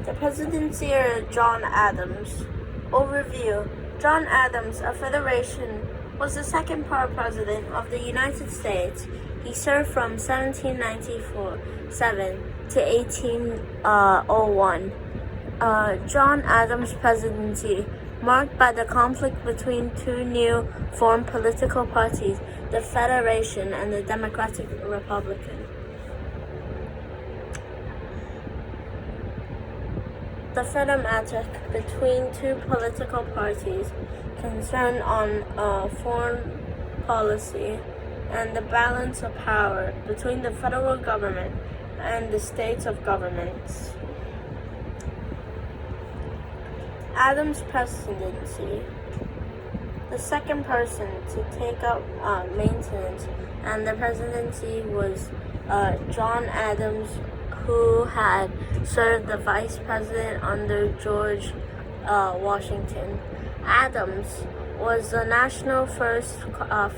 The presidency of John Adams. Overview. John Adams, a Federation, was the second power president of the United States. He served from 1797 to 1801. John Adams' presidency, marked by the conflict between two new formed political parties, the Federation and the Democratic Republican. The Federmatic between two political parties concerned on foreign policy and the balance of power between the federal government and the states of governments. Adams' presidency. The second person to take up maintenance and the presidency was John Adams, who had served the vice president under George Washington. Adams was the national first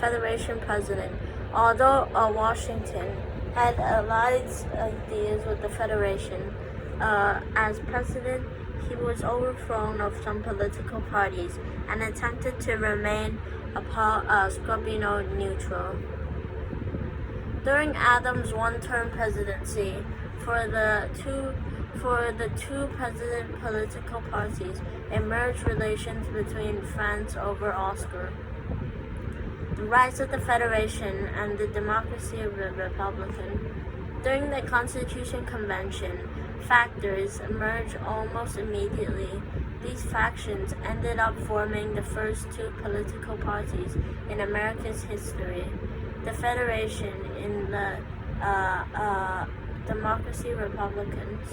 Federation president. Although Washington had allied ideas with the Federation, as president, he was overthrown of some political parties and attempted to remain Scorpio neutral. During Adams' one-term presidency, for the two president political parties, emerged relations between France over Oscar. The rise of the Federation and the democracy of the Republican. During the Constitution Convention, factors emerged almost immediately. These factions ended up forming the first two political parties in America's history, the Federation and the Democracy Republicans.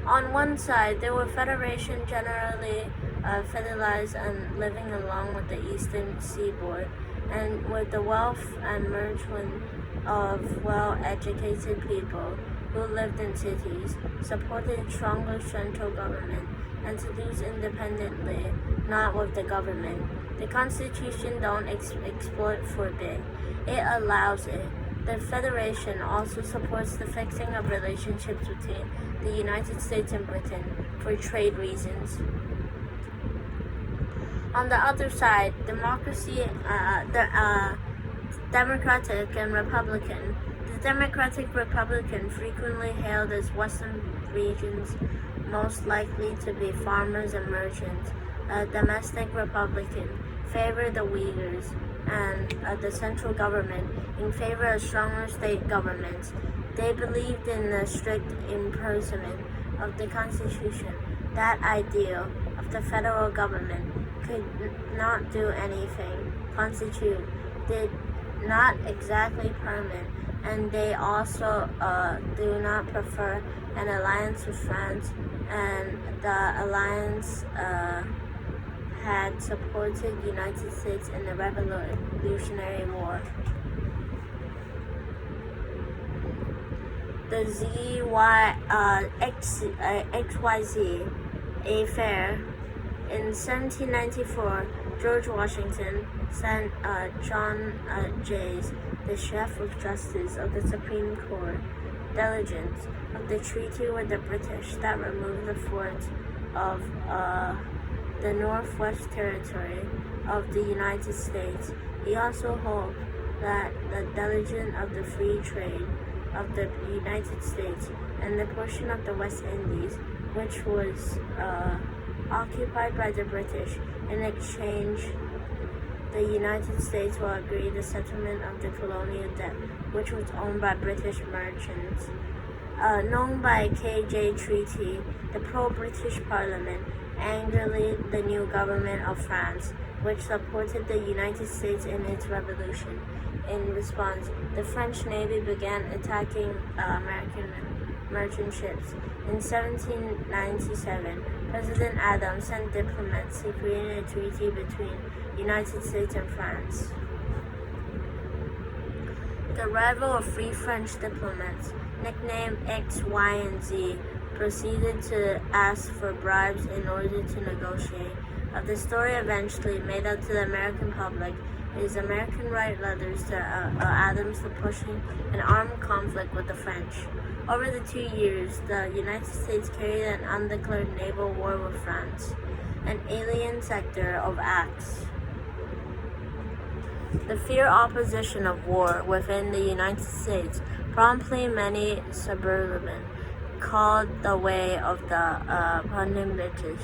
On one side, there were Federation generally federalized and living along with the eastern seaboard, and with the wealth and mergement of well-educated people who lived in cities, supported stronger central government, and to do independently, not with the government. The Constitution don't exploit forbid, it allows it. The Federation also supports the fixing of relationships between the United States and Britain for trade reasons. On the other side, democracy, Democratic and Republican. The Democratic Republican, frequently hailed as Western regions most likely to be farmers and merchants. Domestic Republican favored the Uyghurs and the central government in favor of stronger state governments. They believed in the strict imprisonment of the Constitution. That ideal of the federal government could not do anything. Constitute did not exactly permit, and they also do not prefer an alliance with France, and the alliance had supported the United States in the Revolutionary War. The XYZ affair. In 1794, George Washington sent John Jays, the Chief of Justice of the Supreme Court, diligence of the treaty with the British that removed the forts of the Northwest Territory of the United States. He also hoped that the diligence of the free trade of the United States and the portion of the West Indies, which was occupied by the British. In exchange, the United States will agree the settlement of the colonial debt, which was owned by British merchants. Known by KJ Treaty, the pro-British Parliament angrily the new government of France, which supported the United States in its revolution. In response, the French Navy began attacking American merchant ships. In 1797, President Adams sent diplomats to create a treaty between the United States and France. The arrival of three French diplomats, nicknamed X, Y, and Z, proceeded to ask for bribes in order to negotiate. The story eventually made out to the American public his American right letters to Adams to pushing an armed conflict with the French. Over the 2 years, the United States carried an undeclared naval war with France, an alien sector of acts. The fierce opposition of war within the United States promptly many suburban called the way of the British,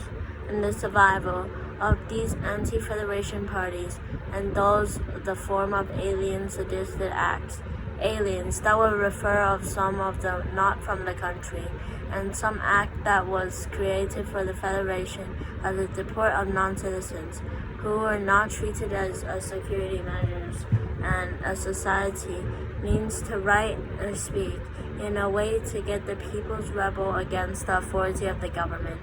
and the survival of these anti-federation parties and those the form of alien suggested acts, aliens that will refer of some of the not from the country, and some act that was created for the federation as a deport of non-citizens who were not treated as a security measures and a society means to write or speak in a way to get the people's rebel against the authority of the government.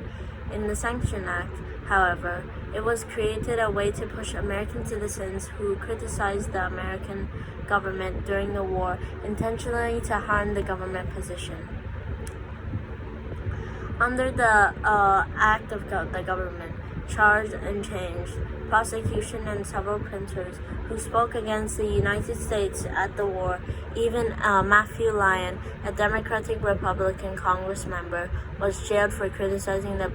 In the Sanction Act, however, it was created a way to push American citizens who criticized the American government during the war intentionally to harm the government position. Under the act of the government, charged and changed, prosecution and several printers who spoke against the United States at the war, even Matthew Lyon, a Democratic Republican Congress member, was jailed for criticizing the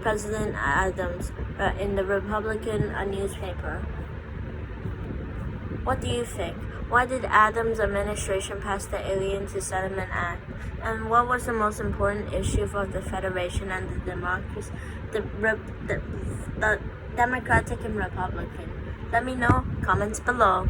President Adams in the Republican newspaper. What do you think? Why did Adams' administration pass the Alien to Settlement Act? And what was the most important issue for the Federation and the democracy, the Democratic and Republican? Let me know. Comments below.